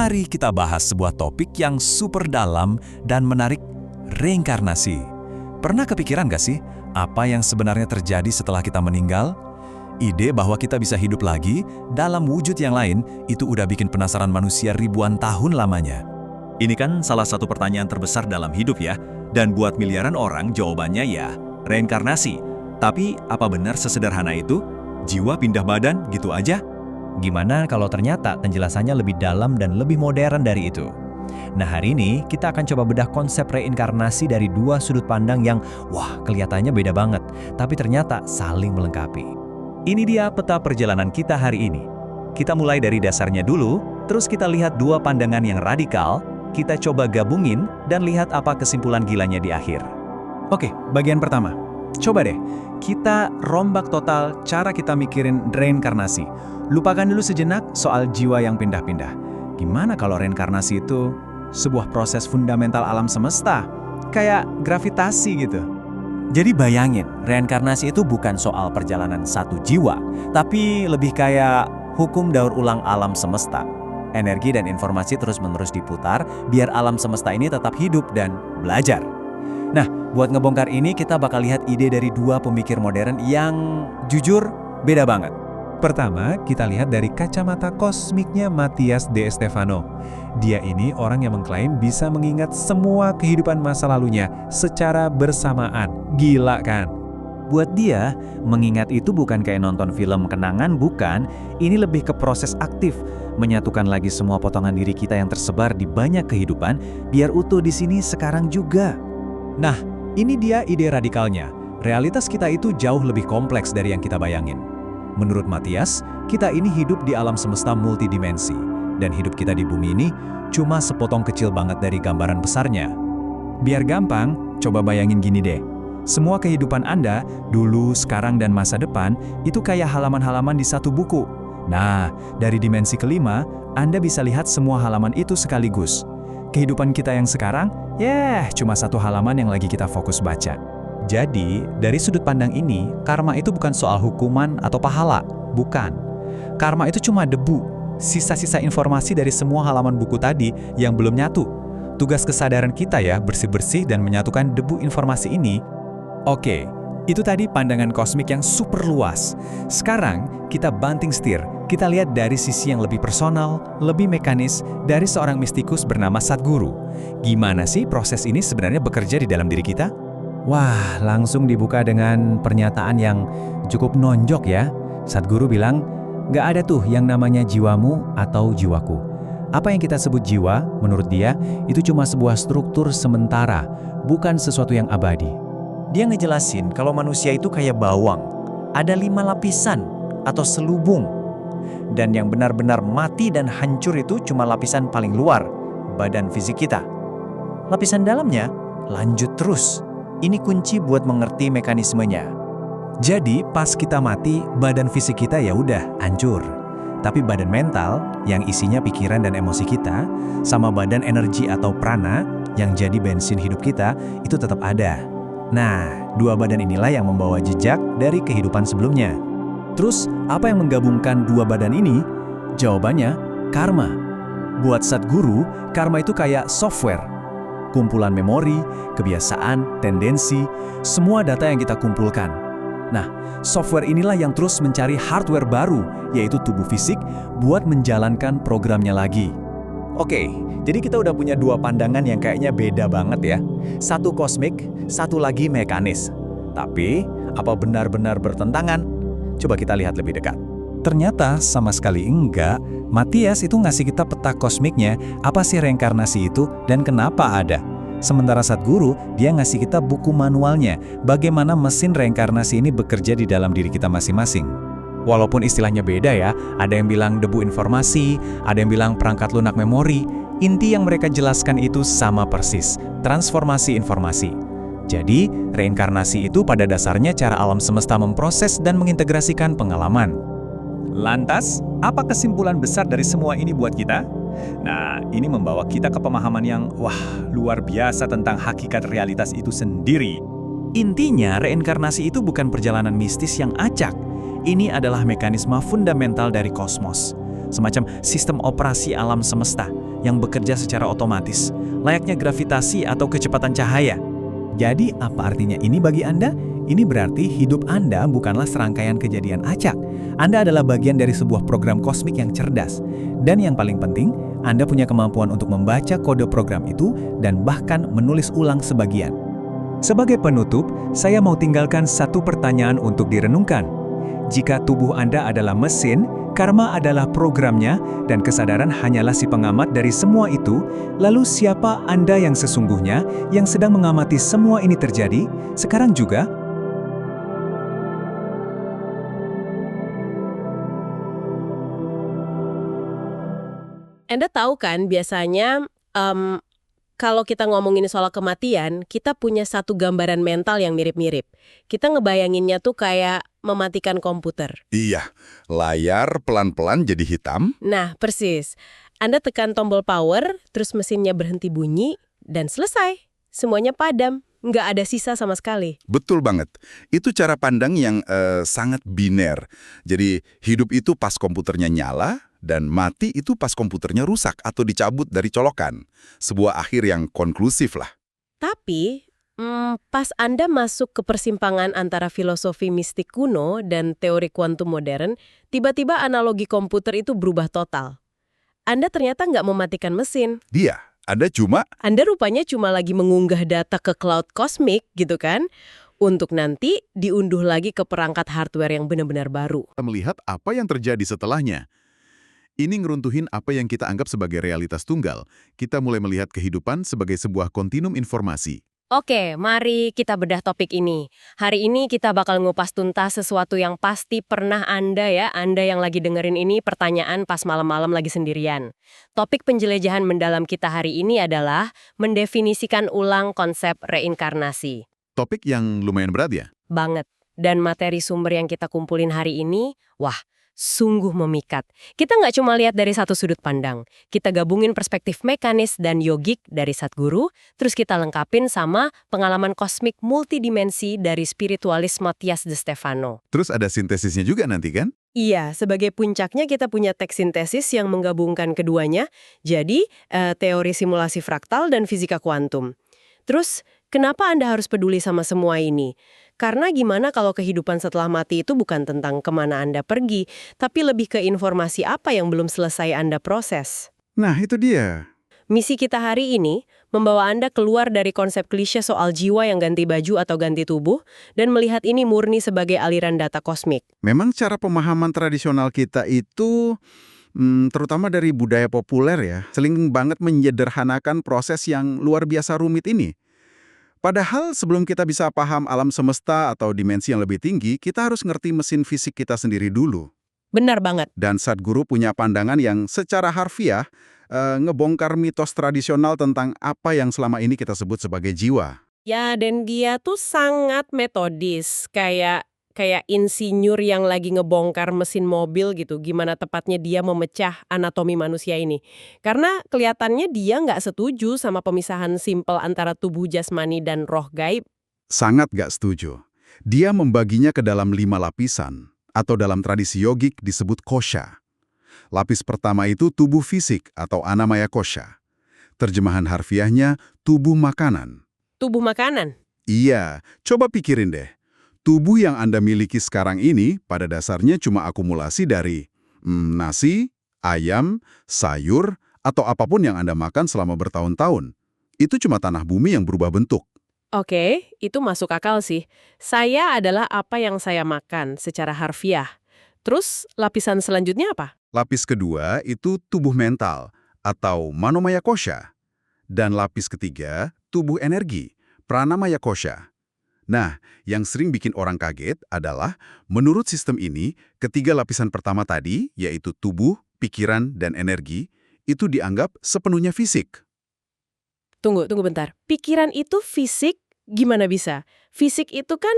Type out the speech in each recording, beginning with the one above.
Mari kita bahas sebuah topik yang super dalam dan menarik, reinkarnasi. Pernah kepikiran gak sih, apa yang sebenarnya terjadi setelah kita meninggal? Ide bahwa kita bisa hidup lagi dalam wujud yang lain, itu udah bikin penasaran manusia ribuan tahun lamanya. Ini kan salah satu pertanyaan terbesar dalam hidup ya, dan buat miliaran orang jawabannya ya, reinkarnasi. Tapi apa benar sesederhana itu? Jiwa pindah badan gitu aja? Gimana kalau ternyata penjelasannya lebih dalam dan lebih modern dari itu? Nah, hari ini kita akan coba bedah konsep reinkarnasi dari dua sudut pandang yang, wah, kelihatannya beda banget, tapi ternyata saling melengkapi. Ini dia peta perjalanan kita hari ini. Kita mulai dari dasarnya dulu, terus kita lihat dua pandangan yang radikal, kita coba gabungin dan lihat apa kesimpulan gilanya di akhir. Oke, bagian pertama. Coba deh, kita rombak total cara kita mikirin reinkarnasi. Lupakan dulu sejenak soal jiwa yang pindah-pindah. Gimana kalau reinkarnasi itu sebuah proses fundamental alam semesta? Kayak gravitasi gitu. Jadi bayangin, reinkarnasi itu bukan soal perjalanan satu jiwa, tapi lebih kayak hukum daur ulang alam semesta. Energi dan informasi terus-menerus diputar biar alam semesta ini tetap hidup dan belajar. Nah, buat ngebongkar ini kita bakal lihat ide dari dua pemikir modern yang jujur beda banget. Pertama, kita lihat dari kacamata kosmiknya Matthias De Stefano. Dia ini orang yang mengklaim bisa mengingat semua kehidupan masa lalunya secara bersamaan. Gila kan? Buat dia, mengingat itu bukan kayak nonton film kenangan, bukan. Ini lebih ke proses aktif, menyatukan lagi semua potongan diri kita yang tersebar di banyak kehidupan, biar utuh di sini sekarang juga. Nah, ini dia ide radikalnya. Realitas kita itu jauh lebih kompleks dari yang kita bayangin. Menurut Matthias, kita ini hidup di alam semesta multidimensi, dan hidup kita di bumi ini cuma sepotong kecil banget dari gambaran besarnya. Biar gampang, coba bayangin gini deh. Semua kehidupan Anda, dulu, sekarang, dan masa depan, itu kayak halaman-halaman di satu buku. Nah, dari dimensi kelima, Anda bisa lihat semua halaman itu sekaligus. Kehidupan kita yang sekarang, cuma satu halaman yang lagi kita fokus baca. Jadi, dari sudut pandang ini, karma itu bukan soal hukuman atau pahala. Bukan. Karma itu cuma debu, sisa-sisa informasi dari semua halaman buku tadi yang belum nyatu. Tugas kesadaran kita ya, bersih-bersih dan menyatukan debu informasi ini. Oke, itu tadi pandangan kosmik yang super luas. Sekarang, kita banting setir. Kita lihat dari sisi yang lebih personal, lebih mekanis, dari seorang mistikus bernama Sadhguru. Gimana sih proses ini sebenarnya bekerja di dalam diri kita? Wah, langsung dibuka dengan pernyataan yang cukup nonjok ya. Sadhguru bilang, nggak ada tuh yang namanya jiwamu atau jiwaku. Apa yang kita sebut jiwa, menurut dia, itu cuma sebuah struktur sementara, bukan sesuatu yang abadi. Dia ngejelasin kalau manusia itu kayak bawang. Ada 5 lapisan atau selubung. Dan yang benar-benar mati dan hancur itu cuma lapisan paling luar, badan fisik kita. Lapisan dalamnya lanjut terus. Ini kunci buat mengerti mekanismenya. Jadi, pas kita mati, badan fisik kita ya udah hancur. Tapi badan mental, yang isinya pikiran dan emosi kita, sama badan energi atau prana, yang jadi bensin hidup kita, itu tetap ada. Nah, dua badan inilah yang membawa jejak dari kehidupan sebelumnya. Terus, apa yang menggabungkan dua badan ini? Jawabannya, karma. Buat Sadhguru, karma itu kayak software. Kumpulan memori, kebiasaan, tendensi, semua data yang kita kumpulkan. Nah, software inilah yang terus mencari hardware baru, yaitu tubuh fisik, buat menjalankan programnya lagi. Oke, jadi kita udah punya dua pandangan yang kayaknya beda banget ya. Satu kosmik, satu lagi mekanis. Tapi, apa benar-benar bertentangan? Coba kita lihat lebih dekat. Ternyata sama sekali enggak. Matthias itu ngasih kita peta kosmiknya, apa sih reinkarnasi itu dan kenapa ada. Sementara Sadhguru, dia ngasih kita buku manualnya, bagaimana mesin reinkarnasi ini bekerja di dalam diri kita masing-masing. Walaupun istilahnya beda ya, ada yang bilang debu informasi, ada yang bilang perangkat lunak memori, inti yang mereka jelaskan itu sama persis, transformasi informasi. Jadi, reinkarnasi itu pada dasarnya cara alam semesta memproses dan mengintegrasikan pengalaman. Lantas, apa kesimpulan besar dari semua ini buat kita? Nah, ini membawa kita ke pemahaman yang, luar biasa tentang hakikat realitas itu sendiri. Intinya, reinkarnasi itu bukan perjalanan mistis yang acak. Ini adalah mekanisme fundamental dari kosmos. Semacam sistem operasi alam semesta yang bekerja secara otomatis, layaknya gravitasi atau kecepatan cahaya. Jadi apa artinya ini bagi Anda? Ini berarti hidup Anda bukanlah serangkaian kejadian acak. Anda adalah bagian dari sebuah program kosmik yang cerdas. Dan yang paling penting, Anda punya kemampuan untuk membaca kode program itu dan bahkan menulis ulang sebagian. Sebagai penutup, saya mau tinggalkan satu pertanyaan untuk direnungkan. Jika tubuh Anda adalah mesin, karma adalah programnya, dan kesadaran hanyalah si pengamat dari semua itu, lalu siapa Anda yang sesungguhnya yang sedang mengamati semua ini terjadi, sekarang juga? Anda tahu kan biasanya kalau kita ngomongin soal kematian, kita punya satu gambaran mental yang mirip-mirip. Kita ngebayanginnya tuh kayak mematikan komputer. Iya, layar pelan-pelan jadi hitam. Nah, persis. Anda tekan tombol power, terus mesinnya berhenti bunyi, dan selesai. Semuanya padam, nggak ada sisa sama sekali. Betul banget. Itu cara pandang yang sangat biner. Jadi hidup itu pas komputernya nyala, dan mati itu pas komputernya rusak atau dicabut dari colokan. Sebuah akhir yang konklusif lah. Tapi, pas Anda masuk ke persimpangan antara filosofi mistik kuno dan teori kuantum modern, tiba-tiba analogi komputer itu berubah total. Anda ternyata nggak mematikan mesin. Anda rupanya cuma lagi mengunggah data ke cloud kosmik gitu kan, untuk nanti diunduh lagi ke perangkat hardware yang benar-benar baru. Kita melihat apa yang terjadi setelahnya. Ini ngeruntuhin apa yang kita anggap sebagai realitas tunggal. Kita mulai melihat kehidupan sebagai sebuah kontinum informasi. Oke, mari kita bedah topik ini. Hari ini kita bakal ngupas tuntas sesuatu yang pasti pernah Anda yang lagi dengerin ini pertanyaan pas malam-malam lagi sendirian. Topik penjelajahan mendalam kita hari ini adalah mendefinisikan ulang konsep reinkarnasi. Topik yang lumayan berat ya? Banget. Dan materi sumber yang kita kumpulin hari ini, wah, sungguh memikat. Kita nggak cuma lihat dari satu sudut pandang. Kita gabungin perspektif mekanis dan yogik dari Sadhguru, terus kita lengkapin sama pengalaman kosmik multidimensi dari spiritualis Matthias de Stefano. Terus ada sintesisnya juga nanti kan? Iya, sebagai puncaknya kita punya teks sintesis yang menggabungkan keduanya, jadi teori simulasi fraktal dan fisika kuantum. Terus, kenapa Anda harus peduli sama semua ini? Karena gimana kalau kehidupan setelah mati itu bukan tentang kemana Anda pergi, tapi lebih ke informasi apa yang belum selesai Anda proses. Nah, itu dia. Misi kita hari ini membawa Anda keluar dari konsep klise soal jiwa yang ganti baju atau ganti tubuh dan melihat ini murni sebagai aliran data kosmik. Memang cara pemahaman tradisional kita itu, terutama dari budaya populer ya, sering banget menyederhanakan proses yang luar biasa rumit ini. Padahal sebelum kita bisa paham alam semesta atau dimensi yang lebih tinggi, kita harus ngerti mesin fisik kita sendiri dulu. Benar banget. Dan Sadhguru punya pandangan yang secara harfiah ngebongkar mitos tradisional tentang apa yang selama ini kita sebut sebagai jiwa. Ya, dan dia tuh sangat metodis, kayak insinyur yang lagi ngebongkar mesin mobil gitu, gimana tepatnya dia memecah anatomi manusia ini. Karena kelihatannya dia nggak setuju sama pemisahan simpel antara tubuh jasmani dan roh gaib. Sangat gak setuju. Dia membaginya ke dalam 5 lapisan, atau dalam tradisi yogik disebut kosha. Lapis pertama itu tubuh fisik atau anamaya kosha. Terjemahan harfiahnya tubuh makanan. Tubuh makanan? Iya, coba pikirin deh. Tubuh yang Anda miliki sekarang ini pada dasarnya cuma akumulasi dari nasi, ayam, sayur, atau apapun yang Anda makan selama bertahun-tahun. Itu cuma tanah bumi yang berubah bentuk. Oke, itu masuk akal sih. Saya adalah apa yang saya makan secara harfiah. Terus lapisan selanjutnya apa? Lapis kedua itu tubuh mental atau manomaya kosha. Dan lapis ketiga, tubuh energi, pranamaya kosha. Nah, yang sering bikin orang kaget adalah, menurut sistem ini, ketiga lapisan pertama tadi, yaitu tubuh, pikiran, dan energi, itu dianggap sepenuhnya fisik. Tunggu bentar. Pikiran itu fisik gimana bisa? Fisik itu kan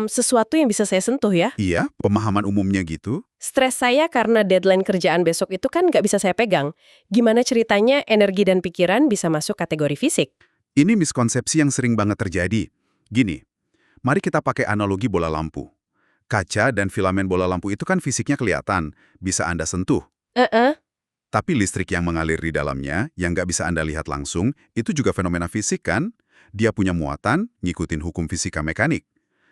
sesuatu yang bisa saya sentuh ya. Iya, pemahaman umumnya gitu. Stres saya karena deadline kerjaan besok itu kan nggak bisa saya pegang. Gimana ceritanya energi dan pikiran bisa masuk kategori fisik? Ini miskonsepsi yang sering banget terjadi. Gini, mari kita pakai analogi bola lampu. Kaca dan filamen bola lampu itu kan fisiknya kelihatan, bisa Anda sentuh. Tapi listrik yang mengalir di dalamnya, yang nggak bisa Anda lihat langsung, itu juga fenomena fisik kan? Dia punya muatan, ngikutin hukum fisika mekanik.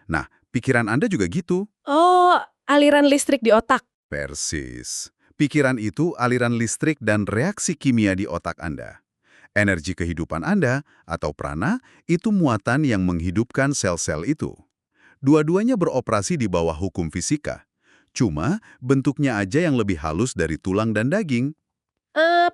Nah, pikiran Anda juga gitu. Oh, aliran listrik di otak. Persis. Pikiran itu aliran listrik dan reaksi kimia di otak Anda. Energi kehidupan Anda, atau prana, itu muatan yang menghidupkan sel-sel itu. Dua-duanya beroperasi di bawah hukum fisika. Cuma, bentuknya aja yang lebih halus dari tulang dan daging.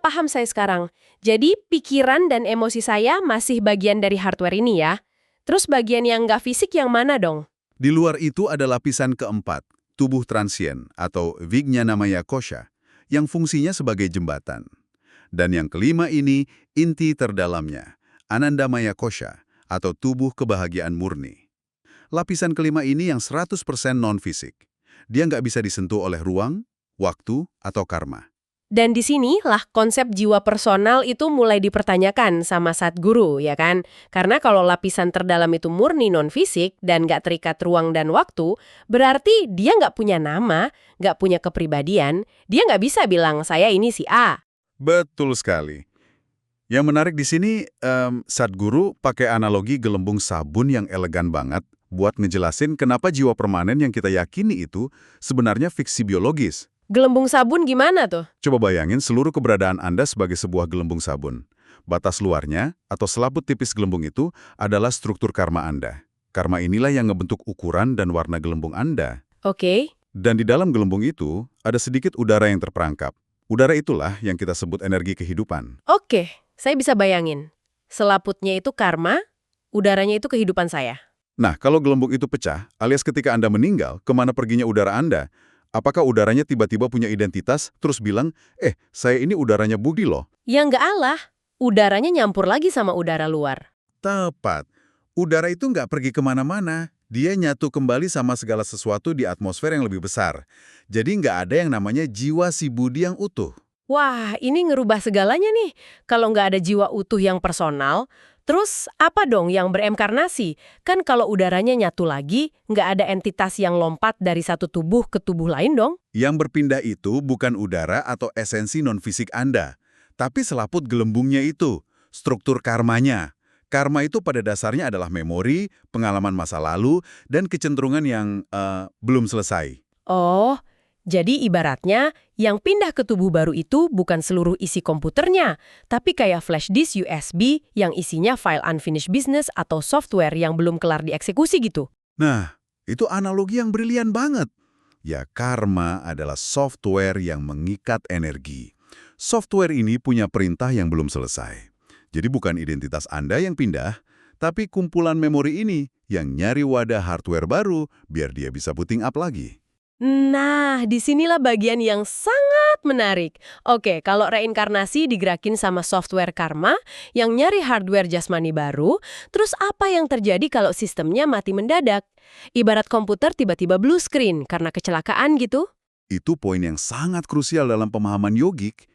Paham saya sekarang. Jadi pikiran dan emosi saya masih bagian dari hardware ini ya. Terus bagian yang nggak fisik yang mana dong? Di luar itu ada lapisan keempat, tubuh transien atau Vijnanamaya Kosha, yang fungsinya sebagai jembatan. Dan yang kelima ini, inti terdalamnya, Anandamaya Kosha atau tubuh kebahagiaan murni. Lapisan kelima ini yang 100% non-fisik. Dia nggak bisa disentuh oleh ruang, waktu, atau karma. Dan di sinilah konsep jiwa personal itu mulai dipertanyakan sama Sadhguru, ya kan? Karena kalau lapisan terdalam itu murni non-fisik dan nggak terikat ruang dan waktu, berarti dia nggak punya nama, nggak punya kepribadian, dia nggak bisa bilang, saya ini si A. Betul sekali. Yang menarik di sini, Sadhguru pakai analogi gelembung sabun yang elegan banget buat ngejelasin kenapa jiwa permanen yang kita yakini itu sebenarnya fiksi biologis. Gelembung sabun gimana tuh? Coba bayangin seluruh keberadaan Anda sebagai sebuah gelembung sabun. Batas luarnya, atau selaput tipis gelembung itu, adalah struktur karma Anda. Karma inilah yang ngebentuk ukuran dan warna gelembung Anda. Oke. Dan di dalam gelembung itu, ada sedikit udara yang terperangkap. Udara itulah yang kita sebut energi kehidupan. Oke, saya bisa bayangin. Selaputnya itu karma, udaranya itu kehidupan saya. Nah, kalau gelembung itu pecah, alias ketika Anda meninggal, kemana perginya udara Anda? Apakah udaranya tiba-tiba punya identitas, terus bilang, saya ini udaranya Budi loh? Ya nggak alah, udaranya nyampur lagi sama udara luar. Tepat. Udara itu nggak pergi kemana-mana. Dia nyatu kembali sama segala sesuatu di atmosfer yang lebih besar. Jadi nggak ada yang namanya jiwa si Budi yang utuh. Wah, ini ngerubah segalanya nih. Kalau nggak ada jiwa utuh yang personal, terus apa dong yang bereinkarnasi? Kan kalau udaranya nyatu lagi, nggak ada entitas yang lompat dari satu tubuh ke tubuh lain dong? Yang berpindah itu bukan udara atau esensi non-fisik Anda, tapi selaput gelembungnya itu, struktur karmanya. Karma itu pada dasarnya adalah memori, pengalaman masa lalu, dan kecenderungan yang belum selesai. Oh, jadi ibaratnya yang pindah ke tubuh baru itu bukan seluruh isi komputernya, tapi kayak flash disk USB yang isinya file unfinished business atau software yang belum kelar dieksekusi gitu. Nah, itu analogi yang brilian banget. Ya, karma adalah software yang mengikat energi. Software ini punya perintah yang belum selesai. Jadi bukan identitas Anda yang pindah, tapi kumpulan memori ini yang nyari wadah hardware baru biar dia bisa booting up lagi. Nah, disinilah bagian yang sangat menarik. Oke, kalau reinkarnasi digerakin sama software karma yang nyari hardware jasmani baru, terus apa yang terjadi kalau sistemnya mati mendadak? Ibarat komputer tiba-tiba blue screen karena kecelakaan gitu? Itu poin yang sangat krusial dalam pemahaman yogik.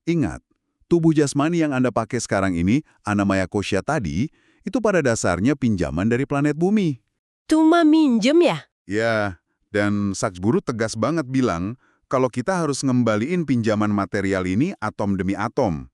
Ingat, tubuh jasmani yang Anda pakai sekarang ini, Anamaya Kosha tadi, itu pada dasarnya pinjaman dari planet bumi. Cuma minjem ya? Ya, dan Sadhguru tegas banget bilang kalau kita harus ngembaliin pinjaman material ini atom demi atom.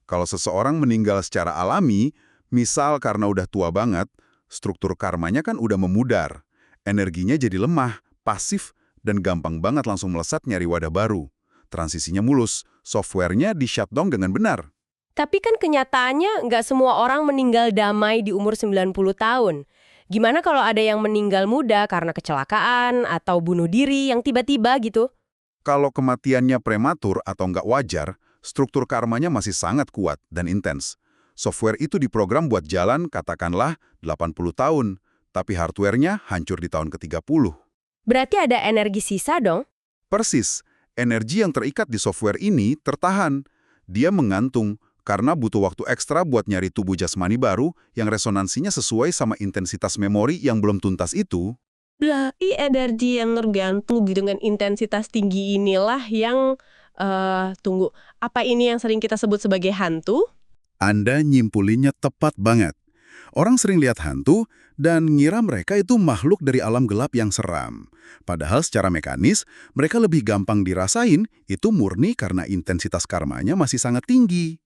Kalau seseorang meninggal secara alami, misal karena udah tua banget, struktur karmanya kan udah memudar. Energinya jadi lemah, pasif, dan gampang banget langsung melesat nyari wadah baru. Transisinya mulus, softwarenya di-shutdown dengan benar. Tapi kan kenyataannya nggak semua orang meninggal damai di umur 90 tahun. Gimana kalau ada yang meninggal muda karena kecelakaan atau bunuh diri yang tiba-tiba gitu? Kalau kematiannya prematur atau nggak wajar, struktur karmanya masih sangat kuat dan intens. Software itu diprogram buat jalan katakanlah 80 tahun, tapi hardware-nya hancur di tahun ke-30. Berarti ada energi sisa dong? Persis, energi yang terikat di software ini tertahan. Dia mengantung karena butuh waktu ekstra buat nyari tubuh jasmani baru yang resonansinya sesuai sama intensitas memori yang belum tuntas itu. Berarti energi yang tergantung dengan intensitas tinggi inilah yang, apa ini yang sering kita sebut sebagai hantu? Anda nyimpulinnya tepat banget. Orang sering lihat hantu dan ngira mereka itu makhluk dari alam gelap yang seram. Padahal secara mekanis, mereka lebih gampang dirasain itu murni karena intensitas karmanya masih sangat tinggi.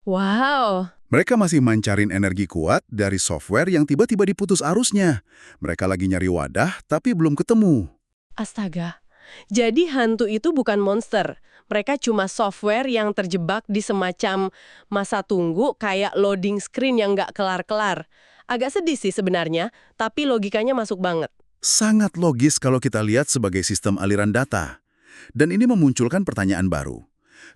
Wow, Mereka masih mancarin energi kuat dari software yang tiba-tiba diputus arusnya. Mereka lagi nyari wadah, tapi belum ketemu. astaga. Jadi hantu itu bukan monster. Mereka cuma software yang terjebak di semacam masa tunggu kayak loading screen yang nggak kelar-kelar. Agak sedih sih sebenarnya, tapi logikanya masuk banget. Sangat logis kalau kita lihat sebagai sistem aliran data. Dan ini memunculkan pertanyaan baru.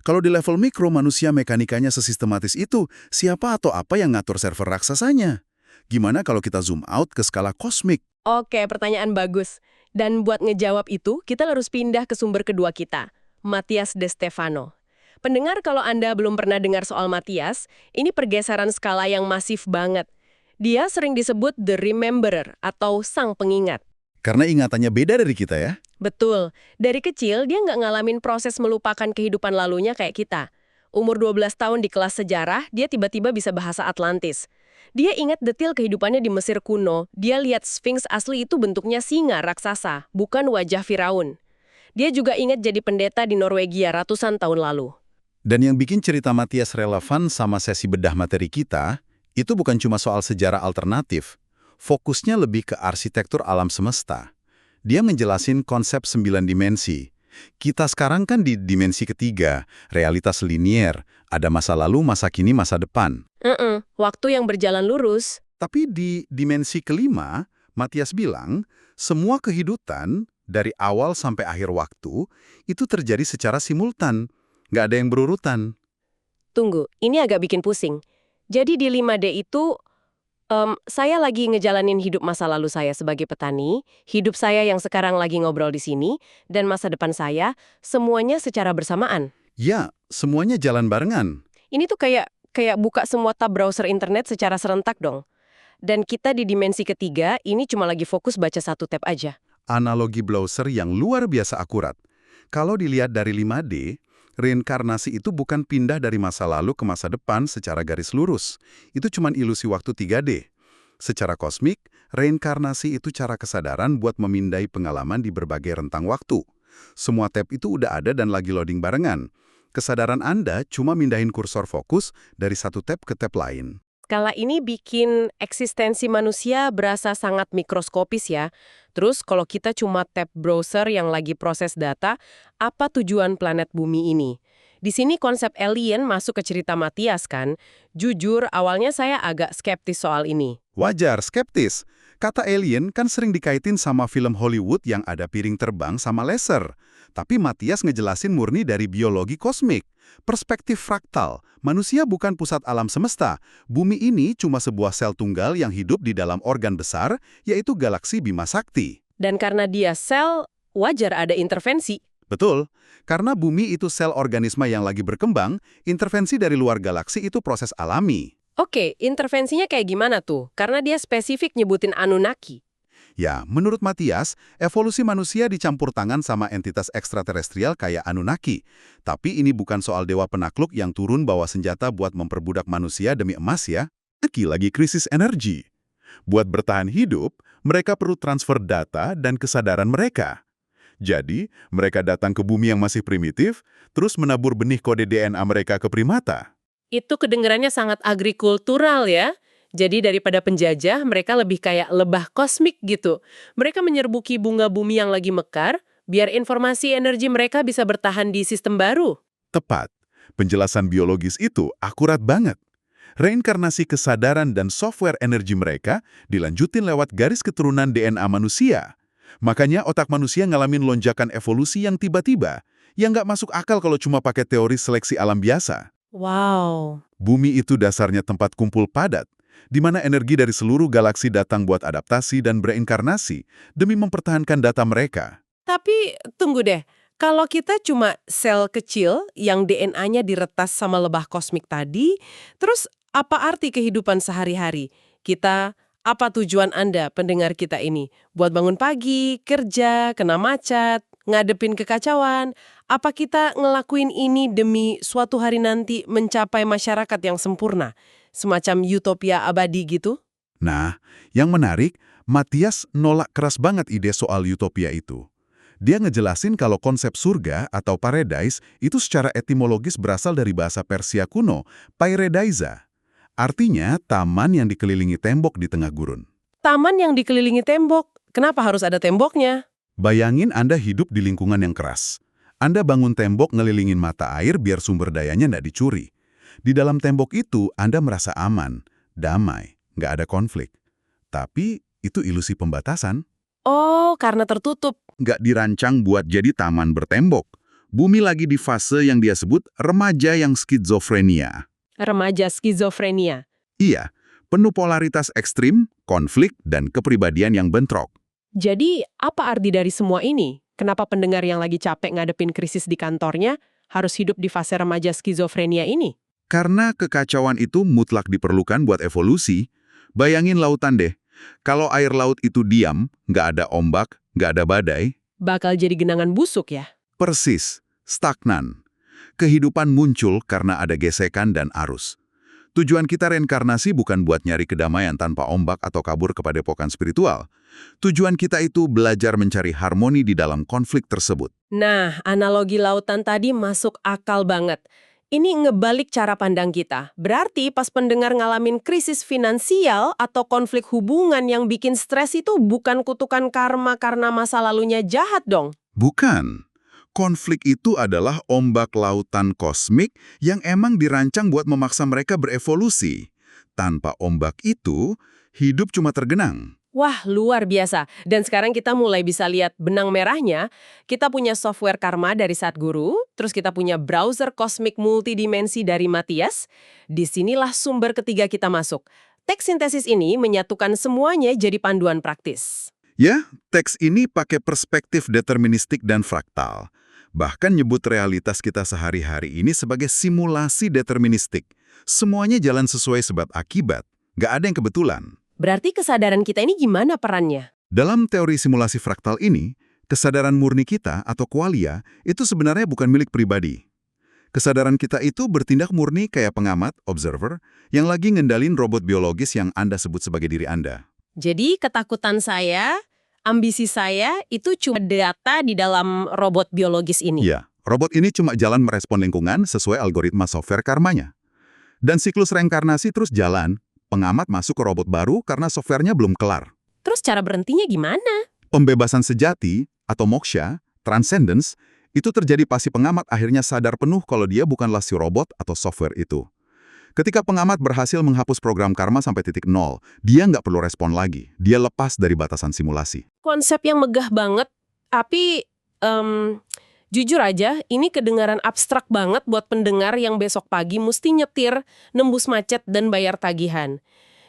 Kalau di level mikro manusia mekanikanya sesistematis itu, siapa atau apa yang ngatur server raksasanya? Gimana kalau kita zoom out ke skala kosmik? Oke, pertanyaan bagus. Dan buat ngejawab itu, kita harus pindah ke sumber kedua kita, Matthias De Stefano. Pendengar, kalau Anda belum pernah dengar soal Matthias, ini pergeseran skala yang masif banget. Dia sering disebut The Rememberer atau Sang Pengingat. Karena ingatannya beda dari kita ya. Betul, dari kecil dia nggak ngalamin proses melupakan kehidupan lalunya kayak kita. Umur 12 tahun di kelas sejarah, dia tiba-tiba bisa bahasa Atlantis. Dia ingat detail kehidupannya di Mesir kuno. Dia lihat Sphinx asli itu bentuknya singa raksasa, bukan wajah Firaun. Dia juga ingat jadi pendeta di Norwegia ratusan tahun lalu. Dan yang bikin cerita Matthias relevan sama sesi bedah materi kita, itu bukan cuma soal sejarah alternatif. Fokusnya lebih ke arsitektur alam semesta. Dia ngejelasin konsep 9 dimensi. Kita sekarang kan di dimensi ketiga, realitas linier. Ada masa lalu, masa kini, masa depan. Waktu yang berjalan lurus. Tapi di dimensi kelima, Matthias bilang, semua kehidupan dari awal sampai akhir waktu itu terjadi secara simultan. Nggak ada yang berurutan. Tunggu, ini agak bikin pusing. Jadi di 5D itu, saya lagi ngejalanin hidup masa lalu saya sebagai petani, hidup saya yang sekarang lagi ngobrol di sini, dan masa depan saya, semuanya secara bersamaan. Ya, semuanya jalan barengan. Ini tuh kayak buka semua tab browser internet secara serentak dong. Dan kita di dimensi ketiga, ini cuma lagi fokus baca satu tab aja. Analogi browser yang luar biasa akurat. Kalau dilihat dari 5D, reinkarnasi itu bukan pindah dari masa lalu ke masa depan secara garis lurus. Itu cuma ilusi waktu 3D. Secara kosmik, reinkarnasi itu cara kesadaran buat memindai pengalaman di berbagai rentang waktu. Semua tab itu udah ada dan lagi loading barengan. Kesadaran Anda cuma mindahin kursor fokus dari satu tab ke tab lain. Skala ini bikin eksistensi manusia berasa sangat mikroskopis ya. Terus kalau kita cuma tab browser yang lagi proses data, apa tujuan planet bumi ini? Di sini konsep alien masuk ke cerita Matthias kan? Jujur, awalnya saya agak skeptis soal ini. Wajar, skeptis. Kata alien kan sering dikaitin sama film Hollywood yang ada piring terbang sama laser. Tapi Matthias ngejelasin murni dari biologi kosmik. Perspektif fraktal, manusia bukan pusat alam semesta. Bumi ini cuma sebuah sel tunggal yang hidup di dalam organ besar, yaitu galaksi Bima Sakti. Dan karena dia sel, wajar ada intervensi. Betul, karena bumi itu sel organisme yang lagi berkembang, intervensi dari luar galaksi itu proses alami. Oke, intervensinya kayak gimana tuh? Karena dia spesifik nyebutin Anunnaki. Ya, menurut Matthias, evolusi manusia dicampur tangan sama entitas ekstraterestrial kayak Anunnaki. Tapi ini bukan soal dewa penakluk yang turun bawa senjata buat memperbudak manusia demi emas ya. Lagi krisis energi. Buat bertahan hidup, mereka perlu transfer data dan kesadaran mereka. Jadi, mereka datang ke bumi yang masih primitif, terus menabur benih kode DNA mereka ke primata. Itu kedengarannya sangat agrikultural ya. Jadi daripada penjajah, mereka lebih kayak lebah kosmik gitu. Mereka menyerbuki bunga bumi yang lagi mekar, biar informasi energi mereka bisa bertahan di sistem baru. Tepat. Penjelasan biologis itu akurat banget. Reinkarnasi kesadaran dan software energi mereka dilanjutin lewat garis keturunan DNA manusia. Makanya otak manusia ngalamin lonjakan evolusi yang tiba-tiba, yang nggak masuk akal kalau cuma pakai teori seleksi alam biasa. Wow. Bumi itu dasarnya tempat kumpul padat, di mana energi dari seluruh galaksi datang buat adaptasi dan bereinkarnasi demi mempertahankan data mereka. Tapi tunggu deh, kalau kita cuma sel kecil yang DNA-nya diretas sama lebah kosmik tadi, terus apa arti kehidupan sehari-hari? Apa tujuan Anda, pendengar kita ini? Buat bangun pagi, kerja, kena macet, ngadepin kekacauan? Apa kita ngelakuin ini demi suatu hari nanti mencapai masyarakat yang sempurna? Semacam utopia abadi gitu? Nah, yang menarik, Matias nolak keras banget ide soal utopia itu. Dia ngejelasin kalau konsep surga atau paradise itu secara etimologis berasal dari bahasa Persia kuno, paradisa. Artinya, taman yang dikelilingi tembok di tengah gurun. Taman yang dikelilingi tembok, kenapa harus ada temboknya? Bayangin Anda hidup di lingkungan yang keras. Anda bangun tembok ngelilingin mata air biar sumber dayanya nggak dicuri. Di dalam tembok itu, Anda merasa aman, damai, nggak ada konflik. Tapi, itu ilusi pembatasan. Oh, karena tertutup. Nggak dirancang buat jadi taman bertembok. Bumi lagi di fase yang dia sebut remaja yang skizofrenia. Remaja skizofrenia. Iya, penuh polaritas ekstrim, konflik, dan kepribadian yang bentrok. Jadi, apa arti dari semua ini? Kenapa pendengar yang lagi capek ngadepin krisis di kantornya harus hidup di fase remaja skizofrenia ini? Karena kekacauan itu mutlak diperlukan buat evolusi. Bayangin lautan deh. Kalau air laut itu diam, nggak ada ombak, nggak ada badai, Bakal jadi genangan busuk ya? persis, stagnan. Kehidupan muncul karena ada gesekan dan arus. Tujuan kita reinkarnasi bukan buat nyari kedamaian tanpa ombak atau kabur ke padepokan spiritual. Tujuan kita itu belajar mencari harmoni di dalam konflik tersebut. Nah, analogi lautan tadi masuk akal banget. Ini ngebalik cara pandang kita. Berarti pas pendengar ngalamin krisis finansial atau konflik hubungan yang bikin stres itu bukan kutukan karma karena masa lalunya jahat dong. Bukan. Konflik itu adalah ombak lautan kosmik yang emang dirancang buat memaksa mereka berevolusi. Tanpa ombak itu, hidup cuma tergenang. Wah, luar biasa. Dan sekarang kita mulai bisa lihat benang merahnya. Kita punya software karma dari Sadhguru, terus kita punya browser kosmik multidimensi dari Matias. Disinilah sumber ketiga kita masuk. Teks sintesis ini menyatukan semuanya jadi panduan praktis. Ya, teks ini pakai perspektif deterministik dan fraktal. Bahkan nyebut realitas kita sehari-hari ini sebagai simulasi deterministik. Semuanya jalan sesuai sebab akibat. Nggak ada yang kebetulan. Berarti kesadaran kita ini gimana perannya? Dalam teori simulasi fraktal ini, kesadaran murni kita atau qualia itu sebenarnya bukan milik pribadi. Kesadaran kita itu bertindak murni kayak pengamat, observer, yang lagi ngendalin robot biologis yang Anda sebut sebagai diri Anda. Jadi ketakutan saya, ambisi saya itu cuma data di dalam robot biologis ini. Iya, robot ini cuma jalan merespon lingkungan sesuai algoritma software karmanya. Dan siklus reinkarnasi terus jalan, pengamat masuk ke robot baru karena softwarenya belum kelar. Terus cara berhentinya gimana? Pembebasan sejati atau moksha, transcendence, itu terjadi pas si pengamat akhirnya sadar penuh kalau dia bukanlah si robot atau software itu. Ketika pengamat berhasil menghapus program karma sampai titik nol, dia nggak perlu respon lagi. Dia lepas dari batasan simulasi. Konsep yang megah banget, tapi jujur aja, ini kedengaran abstrak banget buat pendengar yang besok pagi mesti nyetir, nembus macet, dan bayar tagihan.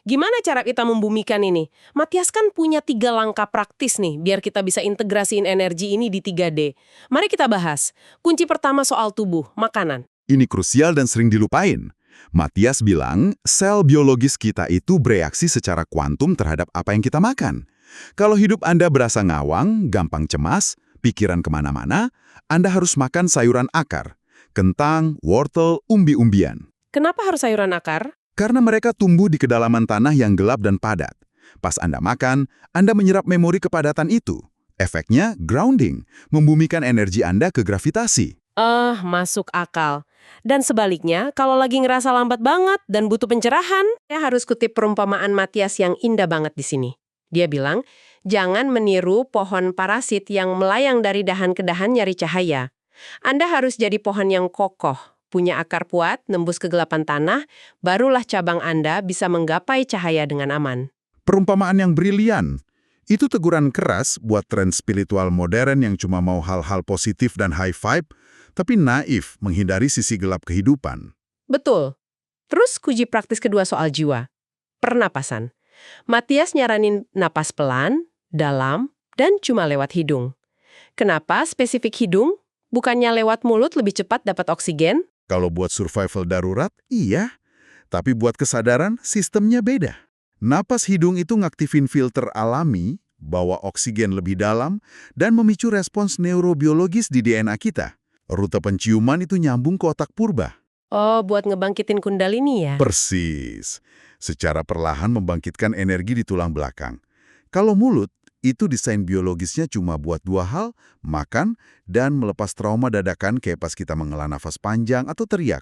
Gimana cara kita membumikan ini? Matias kan punya 3 langkah praktis nih, biar kita bisa integrasiin energi ini di 3D. Mari kita bahas. Kunci pertama soal tubuh, makanan. Ini krusial dan sering dilupain. Matias bilang, sel biologis kita itu bereaksi secara kuantum terhadap apa yang kita makan. Kalau hidup Anda berasa ngawang, gampang cemas, pikiran kemana-mana, Anda harus makan sayuran akar, kentang, wortel, umbi-umbian. Kenapa harus sayuran akar? Karena mereka tumbuh di kedalaman tanah yang gelap dan padat. Pas Anda makan, Anda menyerap memori kepadatan itu. Efeknya grounding, membumikan energi Anda ke gravitasi. Masuk akal. Dan sebaliknya, kalau lagi ngerasa lambat banget dan butuh pencerahan, saya harus kutip perumpamaan Matias yang indah banget di sini. Dia bilang, jangan meniru pohon parasit yang melayang dari dahan ke dahan nyari cahaya. Anda harus jadi pohon yang kokoh, punya akar kuat, nembus kegelapan tanah, barulah cabang Anda bisa menggapai cahaya dengan aman. Perumpamaan yang brilian. Itu teguran keras buat tren spiritual modern yang cuma mau hal-hal positif dan high vibe, tapi naif menghindari sisi gelap kehidupan. Betul. Terus kunci praktis kedua soal jiwa. Pernapasan. Matias nyaranin napas pelan, dalam, dan cuma lewat hidung. Kenapa spesifik hidung? Bukannya lewat mulut lebih cepat dapat oksigen? Kalau buat survival darurat, iya. Tapi buat kesadaran, sistemnya beda. Napas hidung itu ngaktifin filter alami, bawa oksigen lebih dalam, dan memicu respons neurobiologis di DNA kita. Rute penciuman itu nyambung ke otak purba. Oh, buat ngebangkitin kundalini ya? Persis. Secara perlahan membangkitkan energi di tulang belakang. Kalau mulut, itu desain biologisnya cuma buat dua hal, makan dan melepas trauma dadakan kayak pas kita menghela nafas panjang atau teriak.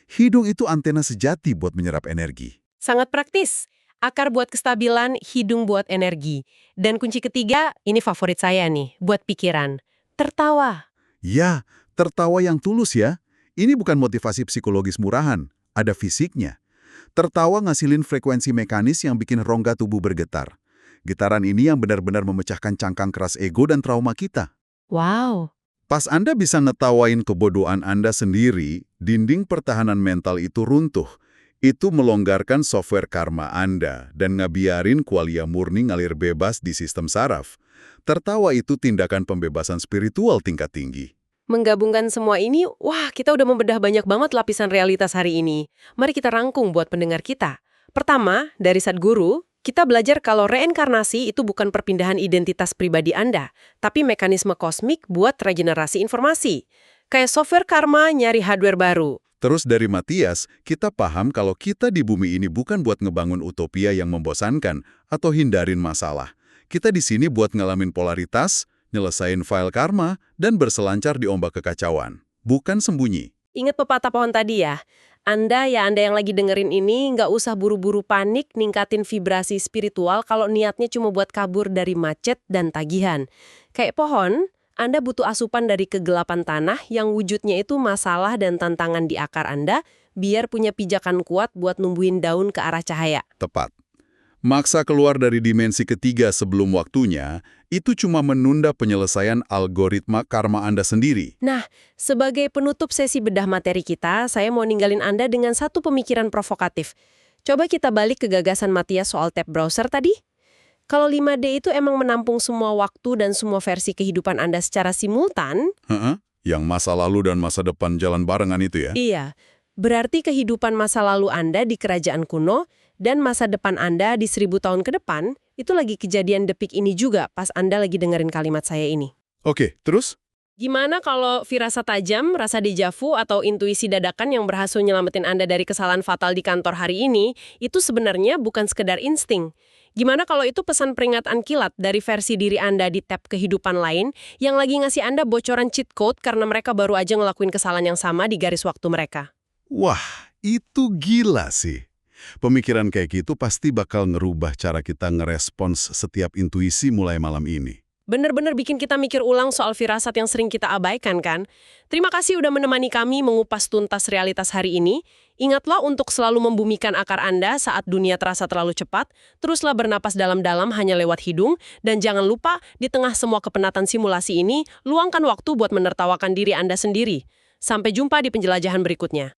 Hidung itu antena sejati buat menyerap energi. Sangat praktis. Akar buat kestabilan, hidung buat energi. Dan kunci ketiga, ini favorit saya nih, buat pikiran. Tertawa. Ya, tertawa yang tulus ya. Ini bukan motivasi psikologis murahan, ada fisiknya. Tertawa ngasilin frekuensi mekanis yang bikin rongga tubuh bergetar. Getaran ini yang benar-benar memecahkan cangkang keras ego dan trauma kita. Wow. Pas Anda bisa ngetawain kebodohan Anda sendiri, dinding pertahanan mental itu runtuh. Itu melonggarkan software karma Anda dan ngebiarin kualia murni ngalir bebas di sistem saraf. Tertawa itu tindakan pembebasan spiritual tingkat tinggi. Menggabungkan semua ini, wah kita udah membedah banyak banget lapisan realitas hari ini. Mari kita rangkum buat pendengar kita. Pertama, dari Sadhguru, kita belajar kalau reinkarnasi itu bukan perpindahan identitas pribadi Anda, tapi mekanisme kosmik buat regenerasi informasi. Kayak software karma nyari hardware baru. Terus dari Matias, kita paham kalau kita di bumi ini bukan buat ngebangun utopia yang membosankan atau hindarin masalah. Kita di sini buat ngalamin polaritas, nyelesain file karma, dan berselancar di ombak kekacauan. Bukan sembunyi. Ingat pepatah pohon tadi ya? Anda yang lagi dengerin ini nggak usah buru-buru panik ningkatin vibrasi spiritual kalau niatnya cuma buat kabur dari macet dan tagihan. Kayak pohon, Anda butuh asupan dari kegelapan tanah yang wujudnya itu masalah dan tantangan di akar Anda biar punya pijakan kuat buat numbuhin daun ke arah cahaya. Tepat. Maksa keluar dari dimensi ketiga sebelum waktunya, itu cuma menunda penyelesaian algoritma karma Anda sendiri. Nah, sebagai penutup sesi bedah materi kita, saya mau ninggalin Anda dengan satu pemikiran provokatif. Coba kita balik ke gagasan Matias soal tab browser tadi. Kalau 5D itu emang menampung semua waktu dan semua versi kehidupan Anda secara simultan, Yang masa lalu dan masa depan jalan barengan itu ya? iya, berarti kehidupan masa lalu Anda di kerajaan kuno dan masa depan Anda di 1000 tahun ke depan, itu lagi kejadian detik ini juga pas Anda lagi dengerin kalimat saya ini. Oke, terus? Gimana kalau firasat tajam, rasa dejavu, atau intuisi dadakan yang berhasil nyelamatin Anda dari kesalahan fatal di kantor hari ini, itu sebenarnya bukan sekedar insting. Gimana kalau itu pesan peringatan kilat dari versi diri Anda di tab kehidupan lain yang lagi ngasih Anda bocoran cheat code karena mereka baru aja ngelakuin kesalahan yang sama di garis waktu mereka? Wah, itu gila sih. Pemikiran kayak gitu pasti bakal ngerubah cara kita ngerespons setiap intuisi mulai malam ini. Bener-bener bikin kita mikir ulang soal firasat yang sering kita abaikan kan? Terima kasih udah menemani kami mengupas tuntas realitas hari ini. Ingatlah untuk selalu membumikan akar Anda saat dunia terasa terlalu cepat. Teruslah bernapas dalam-dalam hanya lewat hidung. Dan jangan lupa, di tengah semua kepenatan simulasi ini, luangkan waktu buat menertawakan diri Anda sendiri. Sampai jumpa di penjelajahan berikutnya.